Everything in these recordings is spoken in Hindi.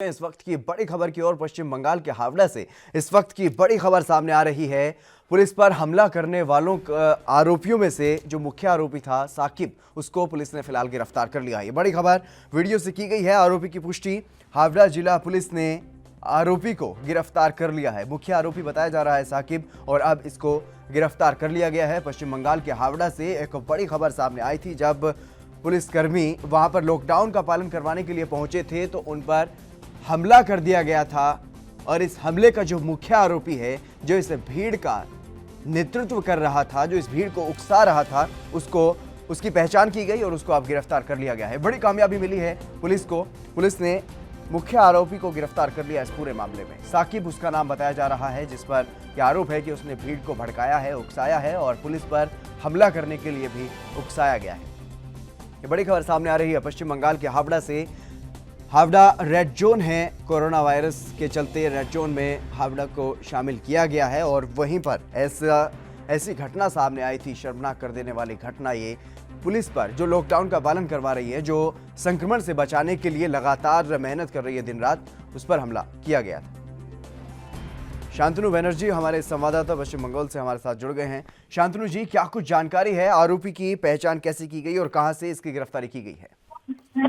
इस वक्त की बड़ी खबर की ओर पश्चिम बंगाल के हावड़ा से इस वक्त की बड़ी खबर सामने आ रही है। पुलिस पर हमला करने वालों आरोपियों में से जो मुख्य आरोपी था साकिब, उसको पुलिस ने फिलहाल गिरफ्तार कर लिया। ये बड़ी खबर वीडियो से की गई है। आरोपी की पुष्टि हावड़ा जिला पुलिस ने आरोपी को गिरफ्तार कर लिया है। मुख्य आरोपी बताया जा रहा है साकिब, और अब इसको गिरफ्तार कर लिया गया है। पश्चिम बंगाल के हावड़ा से एक बड़ी खबर सामने आई थी। जब पुलिसकर्मी वहां पर लॉकडाउन का पालन करवाने के लिए पहुंचे थे तो उन पर हमला कर दिया गया था, और इस हमले का जो मुख्य आरोपी है, जो इस भीड़ का नेतृत्व कर रहा था, जो इस भीड़ को उकसा रहा था, उसकी पहचान की गई और उसको अब गिरफ्तार कर लिया गया है। बड़ी कामयाबी मिली है पुलिस को। पुलिस ने मुख्य आरोपी को गिरफ्तार कर लिया इस पूरे मामले में। साकिब उसका नाम बताया जा रहा है, जिस पर यह आरोप है कि उसने भीड़ को भड़काया है, उकसाया है और पुलिस पर हमला करने के लिए भी उकसाया गया है। ये बड़ी खबर सामने आ रही है पश्चिम बंगाल के हावड़ा से। हावड़ा रेड जोन है। कोरोना वायरस के चलते रेड जोन में हावड़ा को शामिल किया गया है, और वहीं पर ऐसी घटना सामने आई थी, शर्मनाक कर देने वाली घटना। ये पुलिस पर जो लॉकडाउन का पालन करवा रही है, जो संक्रमण से बचाने के लिए लगातार मेहनत कर रही है दिन रात, उस पर हमला किया गया था। शांतनु बनर्जी हमारे संवाददाता पश्चिम बंगाल से हमारे साथ जुड़ गए हैं। शांतनु जी, क्या कुछ जानकारी है? आरोपी की पहचान कैसे की गई और कहां से इसकी गिरफ्तारी की गई है?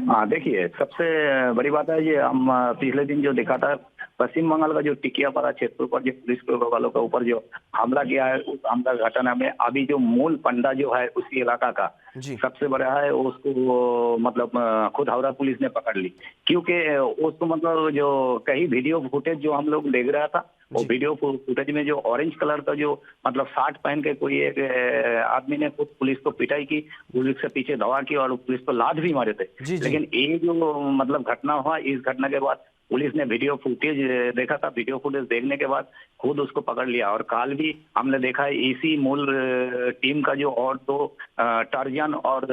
हाँ, देखिए, सबसे बड़ी बात है, ये हम पिछले दिन जो देखा था, पश्चिम बंगाल का जो टिकियापाड़ा क्षेत्र पर जो पुलिस वालों के ऊपर जो हमला किया है, उस हमला घटना में अभी जो मूल पंडा जो है उसी इलाका का सबसे बड़ा है, उसको मतलब खुद हावड़ा पुलिस ने पकड़ ली। क्योंकि उसको मतलब जो कई वीडियो फुटेज जो हम लोग देख रहा था, वो वीडियो फुटेज में जो ऑरेंज कलर का जो मतलब शर्ट पहन के कोई एक आदमी ने खुद पुलिस को पिटाई की, पुलिस से पीछे दौड़ा की और पुलिस को लात भी मारे थे। लेकिन ये जो मतलब घटना हुआ, इस घटना के बाद पुलिस ने वीडियो फुटेज देखा था। वीडियो फुटेज देखने के बाद खुद उसको पकड़ लिया। और कल भी हमने देखा है, इसी मूल टीम का जो और दो टार्जन और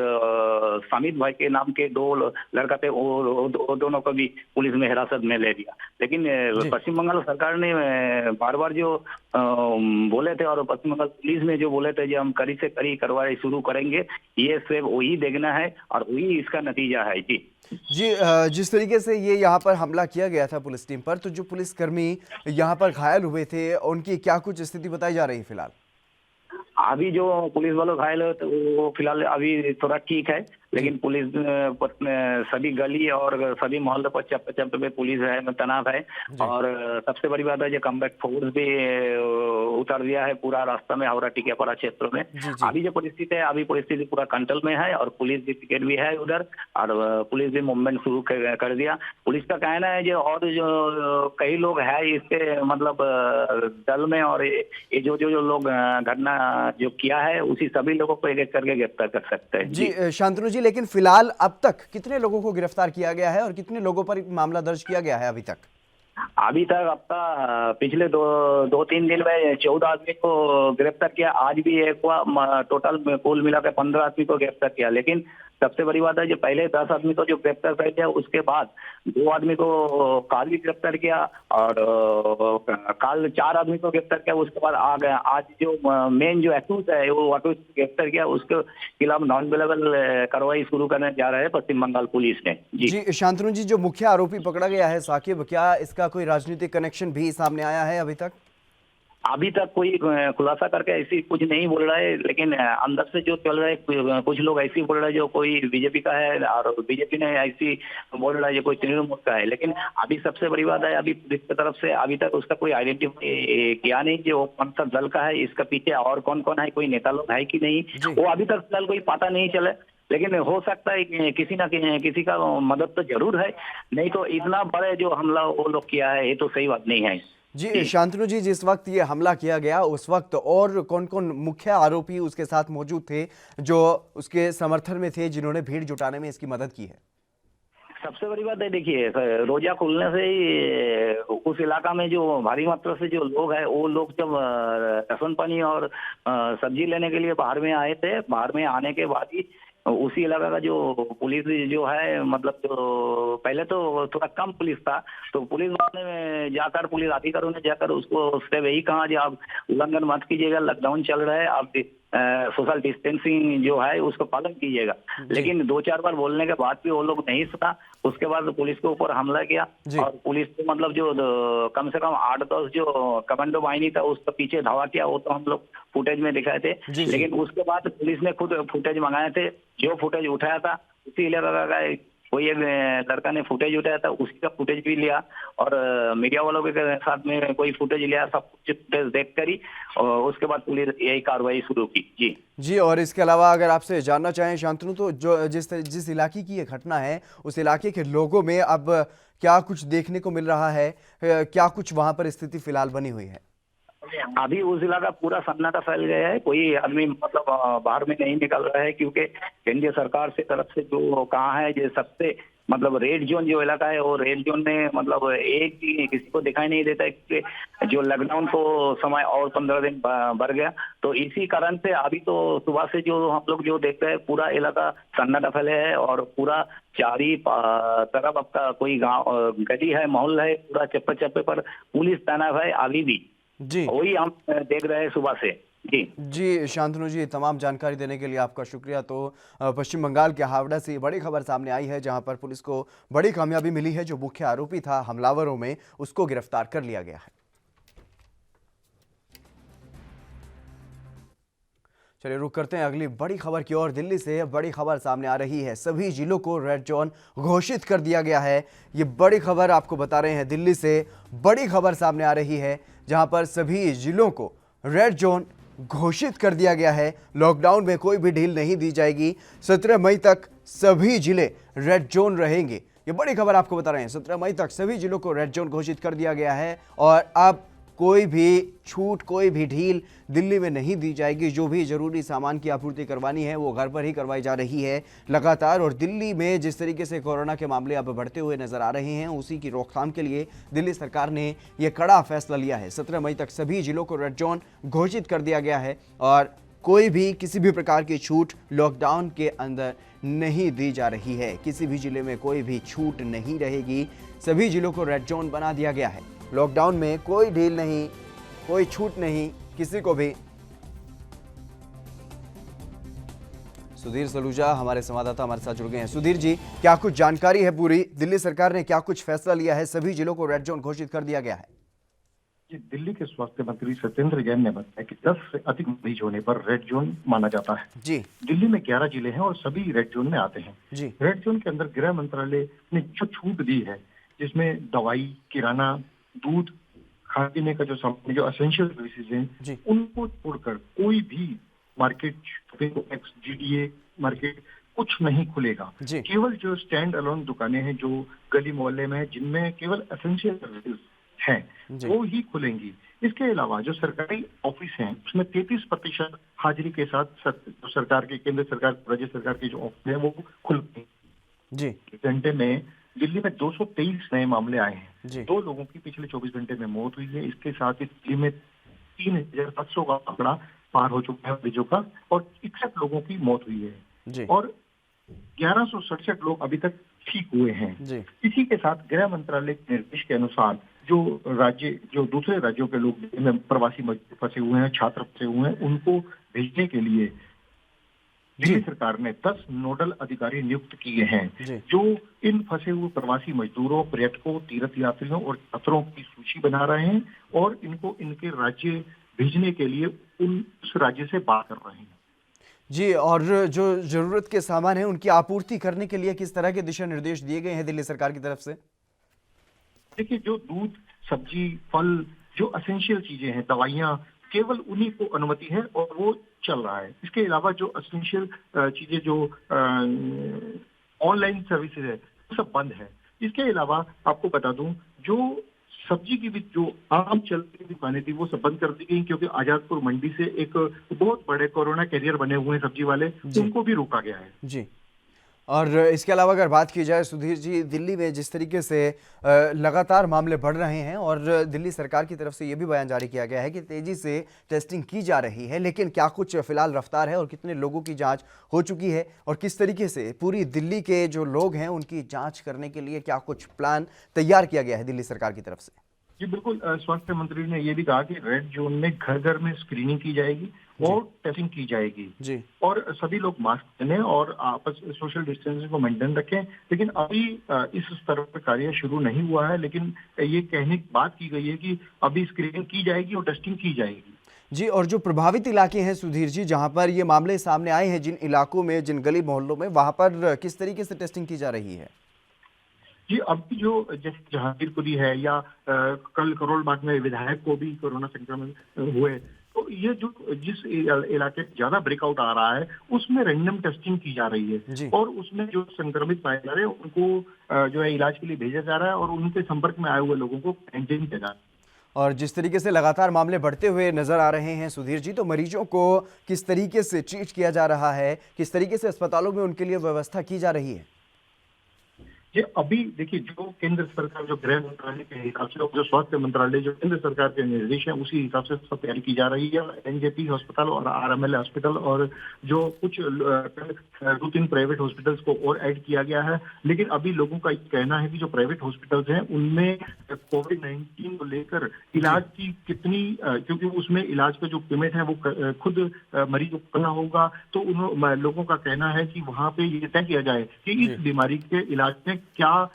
समित भाई के नाम के दो लड़का थे, वो दोनों को भी पुलिस में हिरासत में ले लिया। लेकिन पश्चिम बंगाल सरकार ने बार बार जो बोले थे, और पश्चिम बंगाल पुलिस ने जो बोले थे, जो हम कड़ी से कड़ी कार्रवाई शुरू करेंगे, ये सिर्फ वही देखना है और वही इसका नतीजा है। जी, जिस तरीके से ये यहाँ पर हमला किया गया था पुलिस टीम पर, तो जो पुलिसकर्मी यहाँ पर घायल हुए थे, उनकी क्या कुछ स्थिति बताई जा रही है फिलहाल? अभी जो पुलिस वालों घायल है तो वो फिलहाल अभी थोड़ा ठीक है। लेकिन पुलिस सभी गली और सभी मोहल्ले पर चप्पे चप्पे पे पुलिस है, तैनात है। और सबसे बड़ी बात है, जो कम्बैट फोर्स भी उतर दिया है पूरा रास्ता में हावड़ा टिकियापाड़ा क्षेत्र में। अभी जो परिस्थिति है, अभी परिस्थिति पूरा कंट्रोल में है, और पुलिस भी पिकेट भी है उधर, और पुलिस भी मूवमेंट शुरू कर दिया। पुलिस का कहना है जो और जो कई लोग है इसके मतलब दल में, और ये जो लोग घटना जो किया है, उसी सभी लोगों को एक एक करके गिरफ्तार कर सकते हैं। जी शांतनु जी, लेकिन फिलहाल अब तक कितने लोगों को गिरफ्तार किया गया है और कितने लोगों पर मामला दर्ज किया गया है अभी तक? अभी तक पिछले दो तीन दिन में 14 आदमी को गिरफ्तार किया। आज भी एक हुआ, टोटल कुल मिलाकर 15 आदमी को गिरफ्तार किया। लेकिन सबसे बड़ी बात है, जो पहले 10 आदमी को जो गिरफ्तार कर दिया, उसके बाद 2 आदमी को काल भी गिरफ्तार किया, और काल 4 आदमी को गिरफ्तार किया। उसके बाद आ गया आज जो मेन जो एक्यूज है, वो एक्यूज गिरफ्तार किया। उसके खिलाफ नॉन अवेलेबल कार्रवाई शुरू करने जा रहे हैं पश्चिम बंगाल पुलिस ने। जी शांतनु जी, जो मुख्य आरोपी पकड़ा गया है साकिब, क्या इसका कोई राजनीतिक कनेक्शन भी सामने आया है अभी तक? अभी तक कोई खुलासा करके ऐसी कुछ नहीं बोल रहा है। लेकिन अंदर से जो चल रहा है, कुछ लोग ऐसी बोल रहे हैं जो कोई बीजेपी का है, और बीजेपी ने ऐसी बोल रहा है जो कोई तृणमूल का है। लेकिन अभी सबसे बड़ी बात है, अभी पुलिस की तरफ से अभी तक उसका कोई आइडेंटिफाई किया नहीं कि वो कौन सा दल का है, इसका पीछे और कौन कौन है, कोई नेता लोग है कि नहीं, वो अभी तक फिलहाल कोई पता नहीं चले। लेकिन हो सकता है किसी ना किसी का मदद तो जरूर है, नहीं तो इतना बड़े जो हमला वो लोग किया है, ये तो सही बात नहीं है। जी शांतनु जी, जिस वक्त ये हमला किया गया, उस वक्त और कौन कौन मुख्य आरोपी उसके साथ मौजूद थे, जो उसके समर्थन में थे, जिन्होंने भीड़ जुटाने में इसकी मदद की है? सबसे बड़ी बात है, देखिए, रोजा खुलने से ही उस इलाका में जो भारी मात्रा से जो लोग हैं, वो लोग जब राशन पानी और सब्जी लेने के लिए बाहर में आए थे, बाहर में आने के बाद ही उसी इलाका का जो पुलिस जो है, मतलब जो पहले तो थोड़ा कम पुलिस था, तो पुलिस वालों ने जाकर, पुलिस अधिकारियों ने जाकर उसको उससे वही कहा, जो आप उल्लंघन मत कीजिएगा, लॉकडाउन चल रहा है, आप सोशल डिस्टेंसिंग जो है उसका पालन कीजिएगा। लेकिन 2-4 बार बोलने के बाद भी वो लोग नहीं सुना। उसके बाद पुलिस के ऊपर हमला किया जी। और पुलिस को मतलब जो कम से कम 8-10 जो कमांडो बाहिनी था उसका पीछे धावा किया, वो तो हम लोग फुटेज में दिखाए थे। जी, जी। लेकिन उसके बाद पुलिस ने खुद फुटेज मंगाए थे। जो फुटेज उठाया था उसी इलाका का कोई एक लड़का ने फुटेज उठाया था, उसी का फुटेज भी लिया और मीडिया वालों के साथ में कोई फुटेज लिया, सब कुछ फुटेज देख कर ही और उसके बाद पुलिस यही कार्रवाई शुरू की। जी जी, और इसके अलावा अगर आपसे जानना चाहें शांतनु, तो जो जिस इलाके की ये घटना है, उस इलाके के लोगों में अब क्या कुछ देखने को मिल रहा है? क्या कुछ वहां पर स्थिति फिलहाल बनी हुई है? अभी उस इलाका पूरा सन्नाटा फैल गया है। कोई आदमी मतलब बाहर में नहीं निकल रहा है, क्योंकि केंद्रीय सरकार से तरफ से जो कहा है जो सबसे मतलब रेड जोन जो इलाका है, वो रेड जोन में मतलब एक भी किसी को दिखाई नहीं देता है कि जो लॉकडाउन को समय और 15 दिन बढ़ गया। तो इसी कारण से अभी तो सुबह से जो हम लोग जो देख रहे हैं पूरा इलाका सन्नाटा फैले है और पूरा चारी तरफ आपका कोई गांव गली है, मोहल्ला है, पूरा चप्पे चप्पे पर पुलिस तैनात है अभी भी। जी वही हम देख रहे हैं सुबह से। जी जी, शांतनु जी, तमाम जानकारी देने के लिए आपका शुक्रिया। तो पश्चिम बंगाल के हावड़ा से बड़ी खबर सामने आई है, जहां पर पुलिस को बड़ी कामयाबी मिली है। जो मुख्य आरोपी था हमलावरों में, उसको गिरफ्तार कर लिया गया है। चलिए रुक करते हैं अगली बड़ी खबर की ओर। दिल्ली से बड़ी खबर सामने आ रही है। सभी जिलों को रेड जोन घोषित कर दिया गया है। ये बड़ी खबर आपको बता रहे हैं, दिल्ली से बड़ी खबर सामने आ रही है, जहां पर सभी जिलों को रेड जोन घोषित कर दिया गया है। लॉकडाउन में कोई भी ढील नहीं दी जाएगी। 17 मई तक सभी जिले रेड जोन रहेंगे। ये बड़ी खबर आपको बता रहे हैं। 17 मई तक सभी जिलों को रेड जोन घोषित कर दिया गया है और अब कोई भी छूट, कोई भी ढील दिल्ली में नहीं दी जाएगी। जो भी जरूरी सामान की आपूर्ति करवानी है वो घर पर ही करवाई जा रही है लगातार। और दिल्ली में जिस तरीके से कोरोना के मामले अब बढ़ते हुए नजर आ रहे हैं, उसी की रोकथाम के लिए दिल्ली सरकार ने यह कड़ा फैसला लिया है। 17 मई तक सभी जिलों को रेड जोन घोषित कर दिया गया है और कोई भी किसी भी प्रकार की छूट लॉकडाउन के अंदर नहीं दी जा रही है। किसी भी जिले में कोई भी छूट नहीं रहेगी। सभी जिलों को रेड जोन बना दिया गया है। लॉकडाउन में कोई ढील नहीं, कोई छूट नहीं किसी को भी। सुधीर सलूजा हमारे संवाददाता हमारे साथ जुड़ गए हैं। सुधीर जी, क्या कुछ जानकारी है पूरी? दिल्ली सरकार ने क्या कुछ फैसला लिया है? सभी जिलों को रेड जोन घोषित कर दिया गया है। जी, दिल्ली के स्वास्थ्य मंत्री सत्येंद्र जैन ने बताया कि 10 से अधिक मरीज होने पर रेड जोन माना जाता है। जी दिल्ली में 11 जिले हैं और सभी रेड जोन में आते हैं। जी रेड जोन के अंदर गृह मंत्रालय ने जो छूट दी है, जिसमें दवाई, किराना, दूध, खाने पीने का जो सामान, जो एसेंशियल सर्विसेज जी। हैं, उनको छोड़कर कोई भी market, shopping complex, GDA market कुछ नहीं खुलेगा। जी। केवल जो स्टैंड अलोन दुकानें हैं जो गली मोहल्ले में हैं, जिनमें केवल एसेंशियल सर्विसेज हैं, जी। वो ही खुलेंगी। इसके अलावा जो सरकारी ऑफिस हैं उसमें 33% हाजिरी के साथ जो सरकार के, केंद्र सरकार, राज्य सरकार के जो ऑफिस हैं वो खुलते हैं। जी घंटे में दिल्ली में 223 नए मामले आए हैं। जी। 2 लोगों की पिछले 24 घंटे में मौत हुई है। इसके साथ ही दिल्ली में 3700 का आंकड़ा पार हो चुका है मरीजों का और 61 लोगों की मौत हुई है जी और 1167 लोग अभी तक ठीक हुए हैं। जी इसी के साथ गृह मंत्रालय के निर्देश के अनुसार जो दूसरे राज्यों के लोग में प्रवासी मजदूर फंसे हुए हैं, छात्र फंसे हुए हैं, उनको भेजने के लिए दिल्ली सरकार ने 10 नोडल अधिकारी नियुक्त किए हैं, जी। जो इन फंसे हुए प्रवासी मजदूरों, पर्यटकों, तीर्थ यात्रियों और छात्रों की सूची बना रहे हैं और इनको इनके राज्य भेजने के लिए उस राज्य से बात कर रहे हैं। जी, और जो जरूरत के सामान है उनकी आपूर्ति करने के लिए किस तरह के दिशा निर्देश दिए गए हैं दिल्ली सरकार की तरफ से? देखिए, जो दूध, सब्जी, फल, जो एसेंशियल चीजें हैं, दवाइयाँ, केवल उन्हीं को अनुमति है और वो चल रहा है। इसके अलावा जो एसेंशियल चीजें, जो ऑनलाइन सर्विसेज है, वो सब बंद है। इसके अलावा आपको बता दूं, जो सब्जी की भी जो आम चलती दुकानें थी वो सब बंद कर दी गई, क्योंकि आजादपुर मंडी से एक बहुत बड़े कोरोना कैरियर बने हुए हैं सब्जी वाले, उनको भी रोका गया है। जी, और इसके अलावा अगर बात की जाए सुधीर जी, दिल्ली में जिस तरीके से लगातार मामले बढ़ रहे हैं और दिल्ली सरकार की तरफ से ये भी बयान जारी किया गया है कि तेजी से टेस्टिंग की जा रही है, लेकिन क्या कुछ फिलहाल रफ्तार है और कितने लोगों की जांच हो चुकी है और किस तरीके से पूरी दिल्ली के जो लोग हैं उनकी जांच करने के लिए क्या कुछ प्लान तैयार किया गया है दिल्ली सरकार की तरफ से? जी बिल्कुल, स्वास्थ्य मंत्री ने ये भी कहा कि रेड जोन में घर घर में स्क्रीनिंग की जाएगी और टेस्टिंग की जाएगी जी। और सभी लोग मास्क पहने और आपस सोशल डिस्टेंसिंग को मेंटेन रखें। लेकिन अभी इस स्तर पर कार्य शुरू नहीं हुआ है, लेकिन ये कहने की बात की गई है कि अभी स्क्रीनिंग की जाएगी और टेस्टिंग की जाएगी। जी, और जो प्रभावित इलाके हैं सुधीर जी, जहां पर ये मामले सामने आए हैं, जिन इलाकों में, जिन गली मोहल्लों में, वहां पर किस तरीके से टेस्टिंग की जा रही है? जी, अभी जो जैसे जहांगीरपुरी है या कल करोल बाग में विधायक को भी कोरोना संक्रमण हुए, तो ये जो जिस इलाके में ज्यादा ब्रेकआउट आ रहा है उसमें रैंडम टेस्टिंग की जा रही है जी। और उसमें जो संक्रमित पाए जा रहे हैं उनको जो है इलाज के लिए भेजा जा रहा है और उनके संपर्क में आए हुए लोगों को क्वारंटाइन किया जा रहा है। और जिस तरीके से लगातार मामले बढ़ते हुए नजर आ रहे हैं सुधीर जी, तो मरीजों को किस तरीके से ट्रीट किया जा रहा है, किस तरीके से अस्पतालों में उनके लिए व्यवस्था की जा रही है? ये अभी देखिए, जो केंद्र सरकार, जो गृह मंत्रालय के हिसाब से, जो स्वास्थ्य मंत्रालय, जो केंद्र सरकार के निर्देश हैं, उसी हिसाब से सब तैयारी की जा रही है। एनजेपी अस्पताल और आरएमएल अस्पताल और जो कुछ 2-3 प्राइवेट हॉस्पिटल्स को और ऐड किया गया है। लेकिन अभी लोगों का कहना है कि जो प्राइवेट हॉस्पिटल्स हैं उनमें कोविड-19 को लेकर इलाज की कितनी, क्योंकि उसमें इलाज का जो पेमेंट है वो खुद मरीज को करना होगा, तो उन लोगों का कहना है कि वहां पे ये तय किया जाए कि इस बीमारी के इलाज में क्या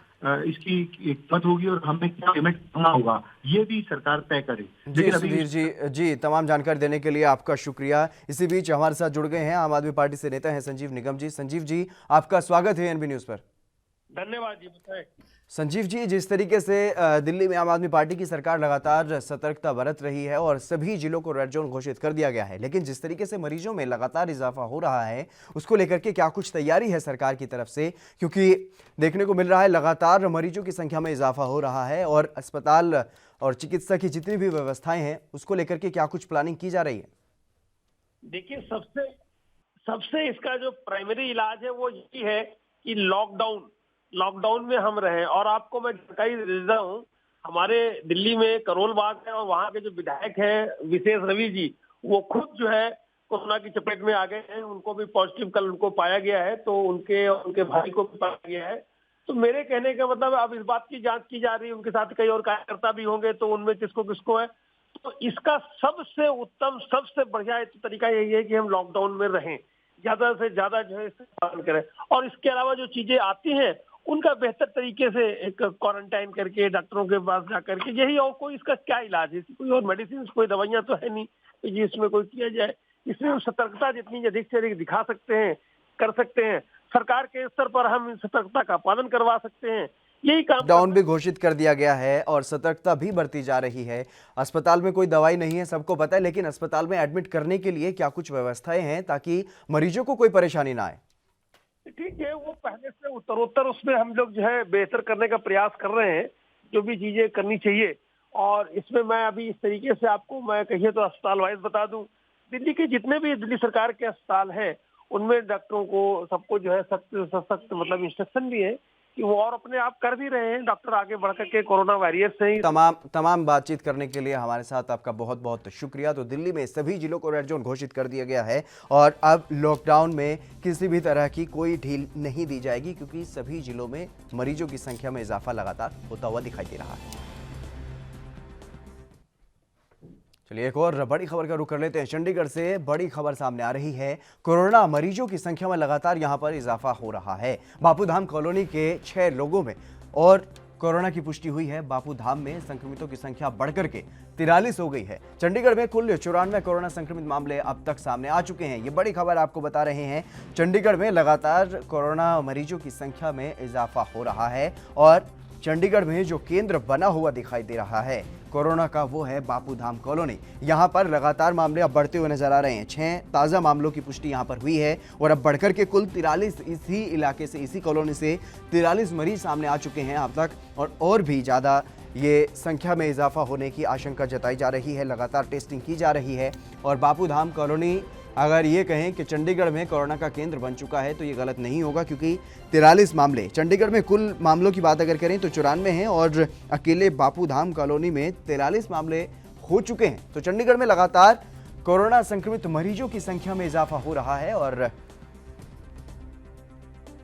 इसकी कीमत होगी और हमें क्या पेमेंट करना होगा, ये भी सरकार तय करे। जी सुधीर जी, तमाम जानकारी देने के लिए आपका शुक्रिया। इसी बीच हमारे साथ जुड़ गए हैं आम आदमी पार्टी से नेता हैं संजीव निगम जी। संजीव जी, आपका स्वागत है एनबी न्यूज पर। धन्यवाद जी। बताएं। संजीव जी, जिस तरीके से दिल्ली में आम आदमी पार्टी की सरकार लगातार सतर्कता बरत रही है और सभी जिलों को रेड जोन घोषित कर दिया गया है, लेकिन जिस तरीके से मरीजों में लगातार इजाफा हो रहा है, उसको लेकर के क्या कुछ तैयारी है सरकार की तरफ से? क्योंकि देखने को मिल रहा है लगातार मरीजों की संख्या में इजाफा हो रहा है और अस्पताल और चिकित्सा की जितनी भी व्यवस्थाएं हैं उसको लेकर के क्या कुछ प्लानिंग की जा रही है? देखिए, सबसे इसका जो प्राइमरी इलाज है वो यही है कि लॉकडाउन में हम रहें। और आपको मैं जानकारी दे देता हूँ, हमारे दिल्ली में करोल बाग है और वहाँ के जो विधायक हैं विशेष रवि जी, वो खुद जो है कोरोना की चपेट में आ गए हैं। उनको भी पॉजिटिव कल उनको पाया गया है, तो उनके भाई को भी पाया गया है। तो मेरे कहने का मतलब अब इस बात की जांच की जा रही है, उनके साथ कई और कार्यकर्ता भी होंगे, तो उनमें किसको किसको है। तो इसका सबसे उत्तम, सबसे बढ़िया तरीका यही है कि हम लॉकडाउन में रहें, ज्यादा से ज्यादा जो है इसका पालन करें। और इसके अलावा जो चीजें आती हैं उनका बेहतर तरीके से एक क्वारंटाइन करके डॉक्टरों के पास जाकर के, यही। और कोई इसका क्या इलाज है, कोई और मेडिसिन, कोई दवाइयां तो है नहीं कि इसमें कोई किया जाए। इसमें हम सतर्कता जितनी अधिक से अधिक दिखा सकते हैं, कर सकते हैं। सरकार के स्तर पर हम सतर्कता का पालन करवा सकते हैं, यही काम। लॉकडाउन भी घोषित कर दिया गया है और सतर्कता भी बरती जा रही है। अस्पताल में कोई दवाई नहीं है, सबको पता है, लेकिन अस्पताल में एडमिट करने के लिए क्या कुछ व्यवस्थाएं हैं ताकि मरीजों को कोई परेशानी ना आए? ठीक है, वो पहले से उत्तरोत्तर उसमें हम लोग जो है बेहतर करने का प्रयास कर रहे हैं, जो भी चीजें करनी चाहिए। और इसमें मैं अभी इस तरीके से आपको मैं कहिए तो अस्पताल वाइज बता दूं, दिल्ली के जितने भी दिल्ली सरकार के अस्पताल हैं उनमें डॉक्टरों को सबको जो है सख्त मतलब इंस्ट्रक्शन भी है कि वो और अपने आप कर भी रहे हैं, डॉक्टर आगे बढ़ करके कोरोना वॉरियर्स से ही। तमाम बातचीत करने के लिए हमारे साथ आपका बहुत बहुत शुक्रिया। तो दिल्ली में सभी जिलों को रेड जोन घोषित कर दिया गया है और अब लॉकडाउन में किसी भी तरह की कोई ढील नहीं दी जाएगी, क्योंकि सभी जिलों में मरीजों की संख्या में इजाफा लगातार होता हुआ दिखाई दे रहा है। चलिए एक और बड़ी खबर का रुख कर लेते हैं। चंडीगढ़ से बड़ी खबर सामने आ रही है। कोरोना मरीजों की संख्या में लगातार यहां पर इजाफा हो रहा है। बापूधाम कॉलोनी के 6 लोगों में और कोरोना की पुष्टि हुई है। बापूधाम में संक्रमितों की संख्या बढ़कर के 43 हो गई है। चंडीगढ़ में कुल 94 कोरोना संक्रमित मामले अब तक सामने आ चुके हैं। ये बड़ी खबर आपको बता रहे हैं। चंडीगढ़ में लगातार कोरोना मरीजों की संख्या में इजाफा हो रहा है और चंडीगढ़ में जो केंद्र बना हुआ दिखाई दे रहा है कोरोना का, वो है बापूधाम कॉलोनी। यहां पर लगातार मामले अब बढ़ते हुए नजर आ रहे हैं। 6 ताज़ा मामलों की पुष्टि यहां पर हुई है और अब बढ़कर के कुल 43 इसी इलाके से, इसी कॉलोनी से 43 मरीज सामने आ चुके हैं अब तक और भी ज़्यादा ये संख्या में इजाफा होने की आशंका जताई जा रही है। लगातार टेस्टिंग की जा रही है और बापूधाम कॉलोनी, अगर ये कहें कि चंडीगढ़ में कोरोना का केंद्र बन चुका है तो ये गलत नहीं होगा, क्योंकि 43 मामले, चंडीगढ़ में कुल मामलों की बात अगर करें तो 94 हैं और अकेले बापूधाम कॉलोनी में 43 मामले हो चुके हैं। तो चंडीगढ़ में लगातार कोरोना संक्रमित मरीजों की संख्या में इजाफा हो रहा है और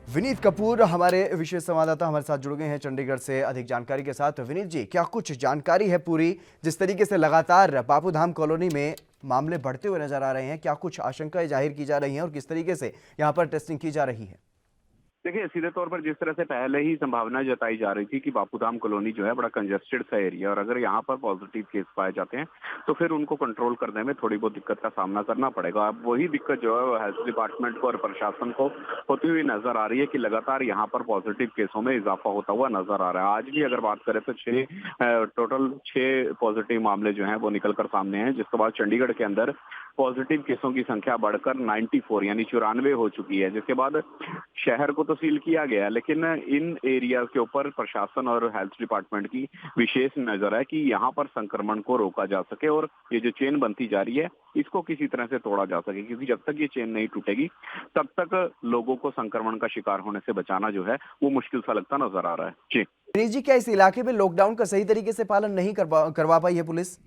विनीत कपूर हमारे विशेष संवाददाता हमारे साथ जुड़ गए हैं चंडीगढ़ से अधिक जानकारी के साथ। विनीत जी, क्या कुछ जानकारी है पूरी, जिस तरीके से लगातार बापूधाम कॉलोनी में मामले बढ़ते हुए नजर आ रहे हैं, क्या कुछ आशंकाएं जाहिर की जा रही हैं और किस तरीके से यहां पर टेस्टिंग की जा रही है? देखिए, सीधे तौर पर जिस तरह से पहले ही संभावना जताई जा रही थी कि बापूधाम कॉलोनी जो है बड़ा कंजेस्टेड सा एरिया, और अगर यहाँ पर पॉजिटिव केस पाए जाते हैं तो फिर उनको कंट्रोल करने में थोड़ी बहुत दिक्कत का सामना करना पड़ेगा। अब वही दिक्कत जो है वो हेल्थ डिपार्टमेंट को और प्रशासन को होती हुई नजर आ रही है कि लगातार यहाँ पर पॉजिटिव केसों में इजाफा होता हुआ नजर आ रहा है। आज भी अगर बात करें तो टोटल 6 पॉजिटिव मामले जो हैं वो निकल कर सामने हैं, जिसके बाद चंडीगढ़ के अंदर पॉजिटिव केसों की संख्या बढ़कर 94 यानी 94 हो चुकी है। जिसके बाद शहर को तो सील किया गया है, लेकिन इन एरिया के ऊपर प्रशासन और हेल्थ डिपार्टमेंट की विशेष नजर है कि यहाँ पर संक्रमण को रोका जा सके और ये जो चेन बनती जा रही है इसको किसी तरह से तोड़ा जा सके, क्योंकि जब तक ये चेन नहीं टूटेगी तब तक लोगों को संक्रमण का शिकार होने से बचाना जो है वो मुश्किल सा लगता नजर आ रहा है। जी विनीत जी, क्या इस इलाके में लॉकडाउन का सही तरीके से पालन नहीं करवा पाई है पुलिस?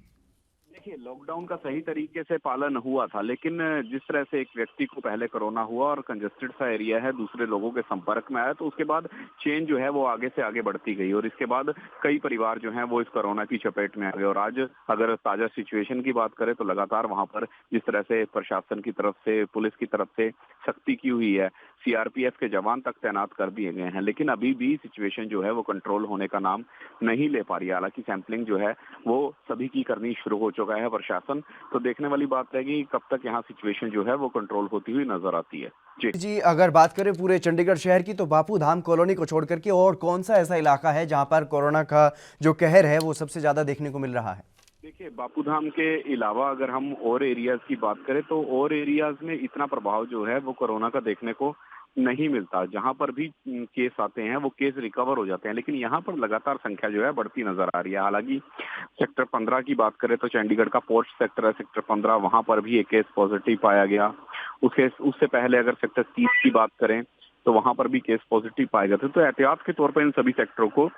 देखिए, लॉकडाउन का सही तरीके से पालन हुआ था, लेकिन जिस तरह से एक व्यक्ति को पहले कोरोना हुआ और कंजेस्टेड सा एरिया है, दूसरे लोगों के संपर्क में आया, तो उसके बाद चेन जो है वो आगे से आगे बढ़ती गई और इसके बाद कई परिवार जो हैं वो इस कोरोना की चपेट में आ गए। और आज अगर ताजा सिचुएशन की बात करें तो लगातार वहां पर जिस तरह से प्रशासन की तरफ से, पुलिस की तरफ से सख्ती की हुई है, सीआरपीएफ के जवान तक तैनात कर दिए गए हैं, लेकिन अभी भी सिचुएशन जो है वो कंट्रोल होने का नाम नहीं ले पा रही है। हालांकि सैंपलिंग जो है वो सभी की करनी शुरू हो चुका है प्रशासन, तो देखने वाली बात रहेगी कब तक यहाँ सिचुएशन जो है वो कंट्रोल होती हुई नजर आती है। जी, अगर बात करें पूरे चंडीगढ़ शहर की तो बापूधाम कॉलोनी को छोड़ करके और कौन सा ऐसा इलाका है जहां पर कोरोना का जो कहर है वो सबसे ज्यादा देखने को मिल रहा है? देखिए, बापूधाम के अलावा अगर हम और एरियाज की बात करें तो और एरियाज में इतना प्रभाव जो है वो कोरोना का देखने को नहीं मिलता। जहां पर भी केस आते हैं वो केस रिकवर हो जाते हैं, लेकिन यहाँ पर लगातार संख्या जो है बढ़ती नजर आ रही है। हालांकि सेक्टर 15 की बात करें तो चंडीगढ़ का पोर्ट सेक्टर है, सेक्टर 15, वहां पर भी एक केस पॉजिटिव पाया गया। उससे पहले अगर सेक्टर 30 की बात करें तो वहां पर भी केस पॉजिटिव पाए गए थे। तो एहतियात के तौर पर इन सभी सेक्टरों को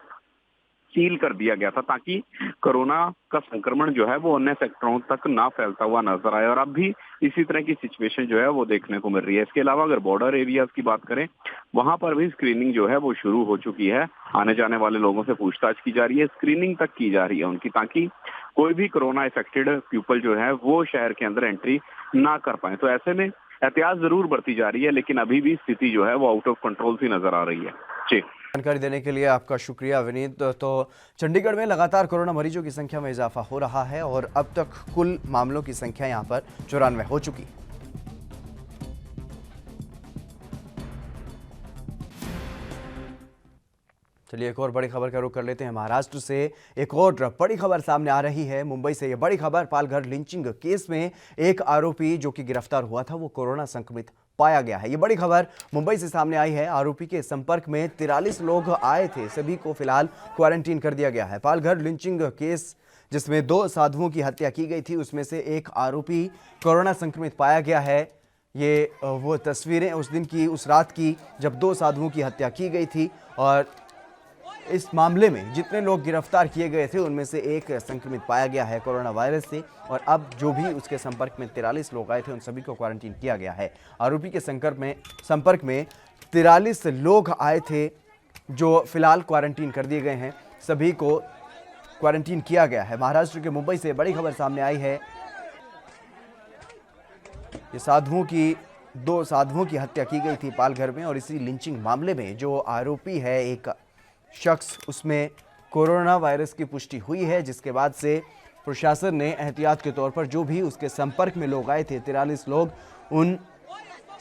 सील कर दिया गया था ताकि कोरोना का संक्रमण जो है वो अन्य सेक्टरों तक ना फैलता हुआ नजर आए, और अब भी इसी तरह की सिचुएशन जो है वो देखने को मिल रही है। इसके अलावा अगर बॉर्डर एरियाज की बात करें, वहां पर भी स्क्रीनिंग जो है वो शुरू हो चुकी है। आने जाने वाले लोगों से पूछताछ की जा रही है, स्क्रीनिंग तक की जा रही है उनकी, ताकि कोई भी कोरोना इफेक्टेड पीपल जो है वो शहर के अंदर एंट्री ना कर पाए। तो ऐसे में एहतियात जरूर बढ़ती जा रही है, लेकिन अभी भी स्थिति जो है वो आउट ऑफ कंट्रोल सी नजर आ रही है। जी, जानकारी देने के लिए आपका शुक्रिया विनीत। तो चंडीगढ़ में लगातार कोरोना मरीजों की संख्या में इजाफा हो रहा है और अब तक कुल मामलों की संख्या यहां पर 94 हो चुकी है। चलिए एक और बड़ी खबर का रुख कर लेते हैं। महाराष्ट्र से एक और बड़ी खबर सामने आ रही है। मुंबई से यह बड़ी खबर, पालघर लिंचिंग केस में एक आरोपी जो कि गिरफ्तार हुआ था वो कोरोना संक्रमित पाया गया है। ये बड़ी खबर मुंबई से सामने आई है। आरोपी के संपर्क में 43 लोग आए थे, सभी को फिलहाल क्वारंटीन कर दिया गया है। पालघर लिंचिंग केस जिसमें 2 साधुओं की हत्या की गई थी, उसमें से एक आरोपी कोरोना संक्रमित पाया गया है। ये वो तस्वीरें उस दिन की, उस रात की जब 2 साधुओं की हत्या की गई थी, और इस मामले में जितने लोग गिरफ्तार किए गए थे उनमें से एक संक्रमित पाया गया है कोरोना वायरस से, और अब जो भी उसके संपर्क में 43 लोग आए थे उन सभी को क्वारंटीन किया गया है। आरोपी के संपर्क में 43 लोग आए थे जो फिलहाल क्वारंटीन कर दिए गए हैं, सभी को क्वारंटीन किया गया है। महाराष्ट्र के मुंबई से बड़ी खबर सामने आई है। ये 2 साधुओं की हत्या की गई थी पालघर में, और इसी लिंचिंग मामले में जो आरोपी है एक शख्स, उसमें कोरोना वायरस की पुष्टि हुई है, जिसके बाद से प्रशासन ने एहतियात के तौर पर जो भी उसके संपर्क में लोग आए थे 43 लोग, उन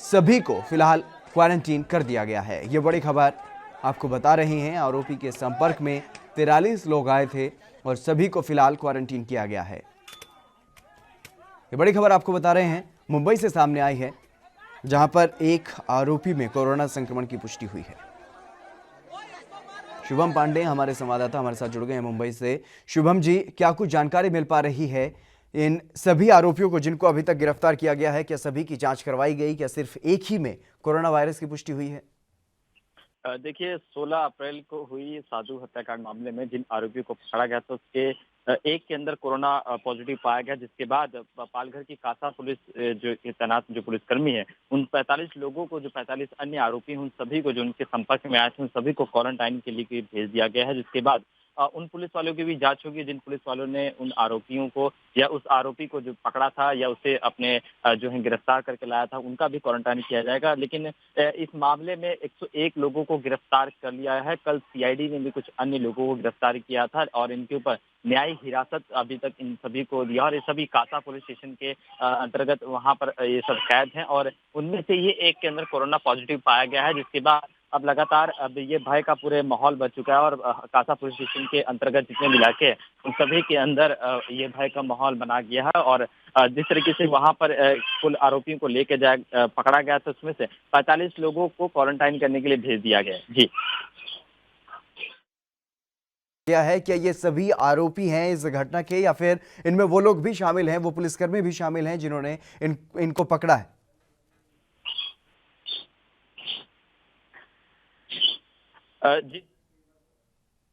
सभी को फिलहाल क्वारंटीन कर दिया गया है। ये बड़ी खबर आपको बता रही हैं। आरोपी के संपर्क में 43 लोग आए थे और सभी को फिलहाल क्वारंटीन किया गया है। ये बड़ी खबर आपको बता रहे हैं, मुंबई से सामने आई है, जहां पर एक आरोपी में कोरोना संक्रमण की पुष्टि हुई है। शुभम पांडे हमारे संवाददाता हमारे साथ जुड़ गए हैं मुंबई से। शुभम जी, क्या कुछ जानकारी मिल पा रही है इन सभी आरोपियों को जिनको अभी तक गिरफ्तार किया गया है? क्या सभी की जांच करवाई गई? क्या सिर्फ एक ही में कोरोना वायरस की पुष्टि हुई है? देखिए, 16 अप्रैल को हुई साधु हत्याकांड मामले में जिन आरोपियों को पकड़ा गया था उसके एक के अंदर कोरोना पॉजिटिव पाया गया, जिसके बाद पालघर की कासा पुलिस जो तैनात जो पुलिसकर्मी है, उन 45 लोगों को, जो 45 अन्य आरोपी हैं, उन सभी को जो उनके संपर्क में आए थे, उन सभी को क्वारंटाइन के लिए भेज दिया गया है। जिसके बाद उन पुलिस वालों की भी जांच होगी, जिन पुलिस वालों ने उन आरोपियों को या उस आरोपी को जो पकड़ा था या उसे अपने जो है गिरफ्तार करके लाया था, उनका भी क्वारंटाइन किया जाएगा। लेकिन इस मामले में 101 लोगों को गिरफ्तार कर लिया है। कल सीआईडी ने भी कुछ अन्य लोगों को गिरफ्तार किया था और इनके ऊपर न्यायिक हिरासत अभी तक इन सभी को दिया, और ये सभी कासा पुलिस स्टेशन के अंतर्गत वहां पर ये सब कैद हैं, और उनमें से ये एक के अंदर कोरोना पॉजिटिव पाया गया है। जिसके बाद अब लगातार अब ये भय का पूरे माहौल बच चुका है, और कासा पुलिस स्टेशन के अंतर्गत जितने भी इलाके हैं, उन सभी के अंदर ये भय का माहौल बना गया है। और जिस तरीके से वहां पर कुल आरोपियों को लेके पकड़ा गया था, उसमें से 45 लोगों को क्वारंटाइन करने के लिए भेज दिया गया है। जी क्या है, क्या ये सभी आरोपी हैं इस घटना के, या फिर इनमें वो लोग भी शामिल हैं, वो पुलिसकर्मी भी शामिल हैं जिन्होंने इनको पकड़ा है? जिस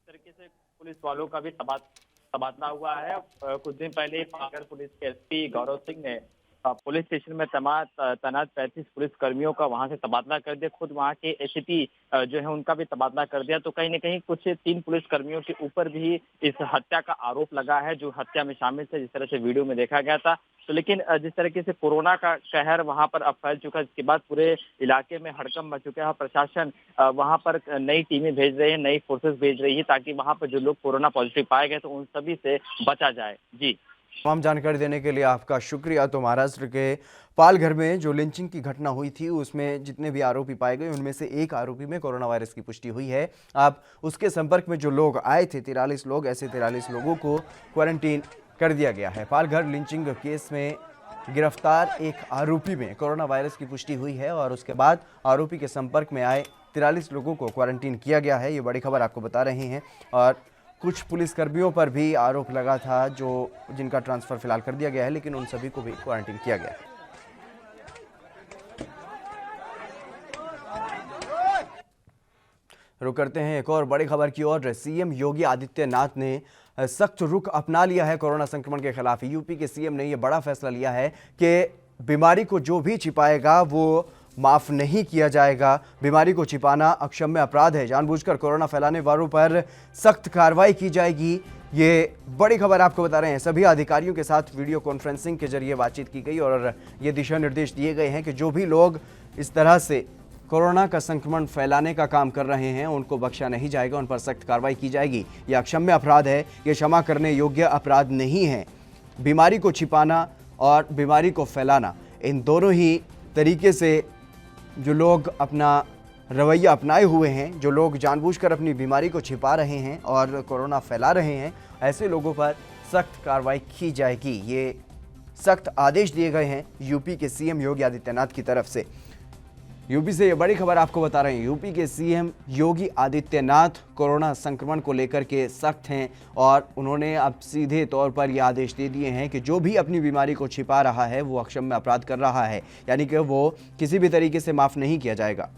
तरीके से पुलिस वालों का भी तबादला हुआ है, कुछ दिन पहले पालघर पुलिस के एसपी गौरव सिंह ने पुलिस स्टेशन में तैनात 35 पुलिस कर्मियों का वहां से तबादला कर दिया। खुद वहां के एसीपी जो है उनका भी तबादला कर दिया। तो कहीं न कहीं कुछ 3 पुलिस कर्मियों के ऊपर भी इस हत्या का आरोप लगा है, जो हत्या में शामिल थे, जिस तरह से वीडियो में देखा गया था। तो लेकिन जिस तरीके से कोरोना का कहर वहां पर अब फैल चुका है, जिसके बाद पूरे इलाके में हड़कंप मच चुका है। प्रशासन वहां पर नई टीमें भेज रही है, नई फोर्सेस भेज रही है, ताकि वहां पर जो लोग कोरोना पॉजिटिव पाए गए तो उन सभी से बचा जाए। जी, तमाम जानकारी देने के लिए आपका शुक्रिया। तो महाराष्ट्र के पालघर में जो लिंचिंग की घटना हुई थी, उसमें जितने भी आरोपी पाए गए, उनमें से एक आरोपी में कोरोना वायरस की पुष्टि हुई है। अब उसके संपर्क में जो लोग आए थे, 43 लोग, ऐसे 43 लोगों को क्वारंटीन कर दिया गया है। पालघर लिंचिंग केस में गिरफ्तार एक आरोपी में कोरोना वायरस की पुष्टि हुई है, और उसके बाद आरोपी के संपर्क में आए 43 लोगों को क्वारंटीन किया गया है। ये बड़ी खबर आपको बता रहे हैं। और कुछ पुलिसकर्मियों पर भी आरोप लगा था, जिनका ट्रांसफर फिलहाल कर दिया गया है, लेकिन उन सभी को भी क्वारंटीन किया गया है। रुक करते हैं एक और बड़ी खबर की ओर। सीएम योगी आदित्यनाथ ने सख्त रुख अपना लिया है कोरोना संक्रमण के खिलाफ। यूपी के सीएम ने यह बड़ा फैसला लिया है कि बीमारी को जो भी छिपाएगा वो माफ नहीं किया जाएगा। बीमारी को छिपाना अक्षम्य अपराध है। जानबूझकर कोरोना फैलाने वालों पर सख्त कार्रवाई की जाएगी। ये बड़ी खबर आपको बता रहे हैं। सभी अधिकारियों के साथ वीडियो कॉन्फ्रेंसिंग के जरिए बातचीत की गई, और ये दिशा निर्देश दिए गए हैं कि जो भी लोग इस तरह से कोरोना का संक्रमण फैलाने का काम कर रहे हैं, उनको बख्शा नहीं जाएगा, उन पर सख्त कार्रवाई की जाएगी। ये अक्षम्य अपराध है, ये क्षमा करने योग्य अपराध नहीं है। बीमारी को छिपाना और बीमारी को फैलाना, इन दोनों ही तरीके से जो लोग अपना रवैया अपनाए हुए हैं, जो लोग जानबूझकर अपनी बीमारी को छिपा रहे हैं और कोरोना फैला रहे हैं, ऐसे लोगों पर सख्त कार्रवाई की जाएगी। ये सख्त आदेश दिए गए हैं यूपी के सीएम योगी आदित्यनाथ की तरफ से। यूपी से ये बड़ी खबर आपको बता रहे हैं। यूपी के सीएम योगी आदित्यनाथ कोरोना संक्रमण को लेकर के सख्त हैं, और उन्होंने अब सीधे तौर पर ये आदेश दे दिए हैं कि जो भी अपनी बीमारी को छिपा रहा है वो अक्षम्य अपराध कर रहा है, यानी कि वो किसी भी तरीके से माफ नहीं किया जाएगा।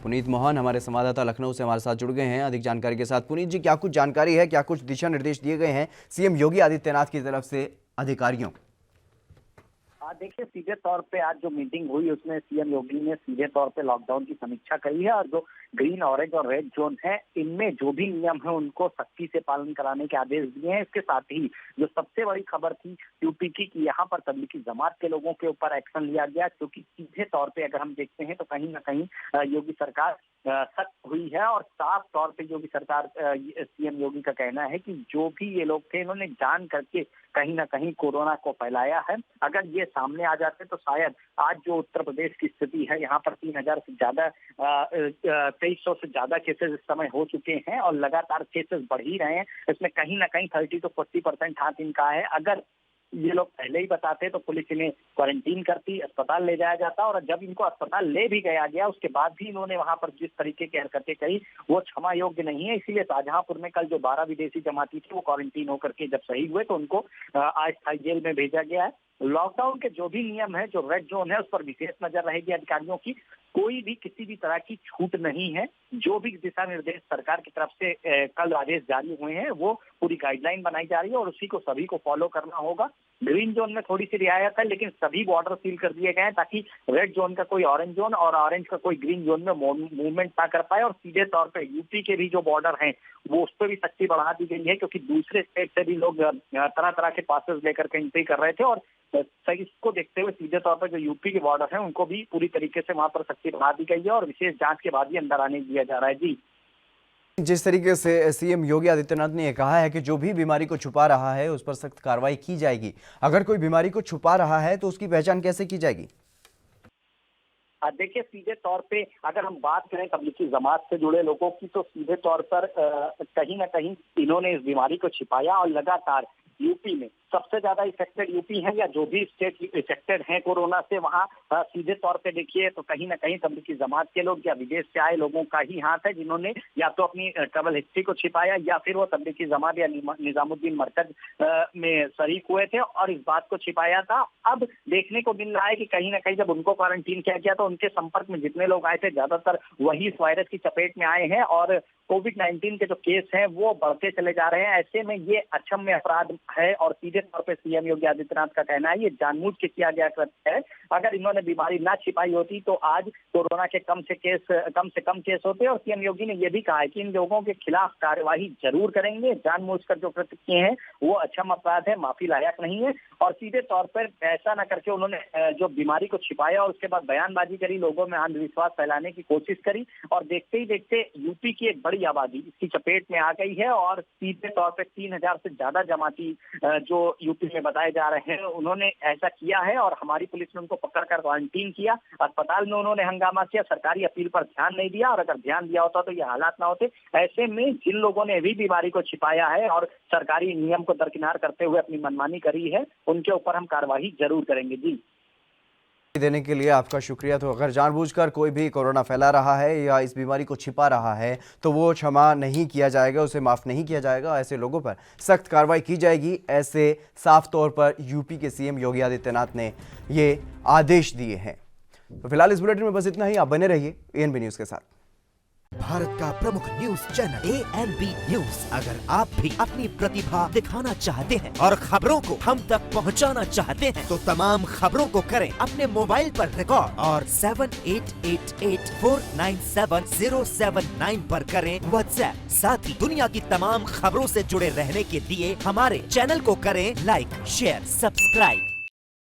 पुनीत मोहन हमारे संवाददाता लखनऊ से हमारे साथ जुड़ गए हैं अधिक जानकारी के साथ। पुनीत जी, क्या कुछ जानकारी है, क्या कुछ दिशा निर्देश दिए गए हैं सीएम योगी आदित्यनाथ की तरफ से अधिकारियों? देखिए, सीधे तौर पे आज जो मीटिंग हुई उसमें सीएम योगी ने सीधे तौर पे लॉकडाउन की समीक्षा करी है, और जो ग्रीन, ऑरेंज और रेड जोन है, इनमें जो भी नियम है उनको सख्ती से पालन कराने के आदेश दिए हैं। इसके साथ ही जो सबसे बड़ी खबर थी यूपी की कि यहाँ पर तबलीगी जमात के लोगों के ऊपर एक्शन लिया गया, क्योंकि सीधे तौर पे अगर हम देखते हैं तो कहीं ना कहीं योगी सरकार सख्त हुई है, और साफ तौर पे योगी सरकार, सीएम योगी का कहना है कि जो भी ये लोग थे, इन्होंने जान करके कहीं ना कहीं कोरोना को फैलाया है। अगर ये सामने आ जाते तो शायद आज जो उत्तर प्रदेश की स्थिति है, यहाँ पर 3000 से ज्यादा 2300 से ज्यादा केसेस इस समय हो चुके हैं, और लगातार केसेस बढ़ ही रहे हैं। इसमें कहीं ना कहीं 30 to 40% हाथ इनका है। अगर ये लोग पहले ही बताते तो पुलिस इन्हें क्वारंटीन करती, अस्पताल ले जाया जाता, और जब इनको अस्पताल ले भी गया गया उसके बाद भी इन्होंने वहां पर जिस तरीके की हरकतें करी वो क्षमा योग्य नहीं है। इसीलिए शाहजहांपुर में कल जो 12 विदेशी जमाती थे वो क्वारंटीन होकर के जब सही हुए तो उनको अस्थायी जेल में भेजा गया है। लॉकडाउन के जो भी नियम है, जो रेड जोन है, उस पर विशेष नजर रहेगी अधिकारियों की। कोई भी किसी भी तरह की छूट नहीं है। जो भी दिशा निर्देश सरकार की तरफ से कल आदेश जारी हुए हैं वो पूरी गाइडलाइन बनाई जा रही है और उसी को सभी को फॉलो करना होगा। ग्रीन जोन में थोड़ी सी रियायत है, लेकिन सभी बॉर्डर सील कर दिए गए हैं ताकि रेड जोन का कोई ऑरेंज जोन और ऑरेंज का कोई ग्रीन जोन में मूवमेंट ना कर पाए। और सीधे तौर पे यूपी के भी जो बॉर्डर हैं वो उस पर भी सख्ती बढ़ा दी गई है, क्योंकि दूसरे स्टेट से भी लोग तरह तरह के पासेस लेकर के एंट्री कर रहे थे और इसको देखते हुए सीधे तौर पर जो यूपी के बॉर्डर हैं उनको भी पूरी तरीके से वहां पर सख्ती बढ़ा दी गई है और विशेष जांच के बाद ही अंदर आने दिया जा रहा है। जी, जिस तरीके से सीएम योगी आदित्यनाथ ने यह कहा है कि जो भी बीमारी को छुपा रहा है उस पर सख्त कार्रवाई की जाएगी। अगर कोई बीमारी को छुपा रहा है तो उसकी पहचान कैसे की जाएगी? देखिए, सीधे तौर पे अगर हम बात करें तबलीगी जमात से जुड़े लोगों की, तो सीधे तौर पर कहीं ना कहीं इन्होंने इस बीमारी को छिपाया और लगातार यूपी में सबसे ज्यादा इफेक्टेड यूपी है या जो भी स्टेट इफेक्टेड हैं कोरोना से, वहाँ सीधे तौर पे देखिए तो कहीं ना कहीं तबलीगी जमात के लोग या विदेश से आए लोगों का ही हाथ है, जिन्होंने या तो अपनी ट्रैवल हिस्ट्री को छिपाया या फिर वो तबलीगी जमात या निजामुद्दीन मरकज में शरीक हुए थे और इस बात को छिपाया था। अब देखने को मिल रहा है कि कहीं ना कहीं जब उनको क्वारंटीन किया गया तो उनके संपर्क में जितने लोग आए थे ज्यादातर वही इस वायरस की चपेट में आए हैं और कोविड-19 के जो केस हैं वो बढ़ते चले जा रहे हैं। ऐसे में ये अक्षम्य अपराध है और सीधे तौर पे सीएम योगी आदित्यनाथ का कहना है ये जानबूझ के किया गया कृत्य है। अगर इन्होंने बीमारी ना छिपाई होती तो आज कोरोना के कम से कम केस होते। और सीएम योगी ने यह भी कहा है कि इन लोगों के खिलाफ कार्यवाही जरूर करेंगे। जानबूझकर जो कृत्य किए हैं वो अक्षम्य अपराध है, माफी लायक नहीं है। और सीधे तौर पर ऐसा न करके उन्होंने जो बीमारी को छिपाया और उसके बाद बयानबाजी करी, लोगों में अंधविश्वास फैलाने की कोशिश करी और देखते ही देखते यूपी की एक बड़ी आबादी इसकी चपेट में आ गई है और सीधे तौर पे 3000 से ज्यादा जमाती जो यूपी में बताए जा रहे हैं उन्होंने ऐसा किया है और हमारी पुलिस ने उनको पकड़कर क्वारंटीन किया। अस्पताल में उन्होंने हंगामा किया, सरकारी अपील पर ध्यान नहीं दिया और अगर ध्यान दिया होता तो ये हालात ना होते। ऐसे में जिन लोगों ने भी बीमारी को छिपाया है और सरकारी नियम को दरकिनार करते हुए अपनी मनमानी करी है उनके ऊपर हम कार्रवाई जरूर करेंगे। जी, देने के लिए आपका शुक्रिया। तो अगर जानबूझकर कोई भी कोरोना फैला रहा है या इस बीमारी को छिपा रहा है तो वो क्षमा नहीं किया जाएगा, उसे माफ़ नहीं किया जाएगा। ऐसे लोगों पर सख्त कार्रवाई की जाएगी। ऐसे साफ तौर पर यूपी के सीएम योगी आदित्यनाथ ने ये आदेश दिए हैं। तो फिलहाल इस बुलेटिन में बस इतना ही। आप बने रहिए ANB न्यूज़ के साथ। भारत का प्रमुख न्यूज चैनल ANB न्यूज। अगर आप भी अपनी प्रतिभा दिखाना चाहते हैं और खबरों को हम तक पहुंचाना चाहते हैं तो तमाम खबरों को करें अपने मोबाइल पर रिकॉर्ड और 7888497079 पर करें व्हाट्सएप। साथ ही दुनिया की तमाम खबरों से जुड़े रहने के लिए हमारे चैनल को करें लाइक, शेयर, सब्सक्राइब।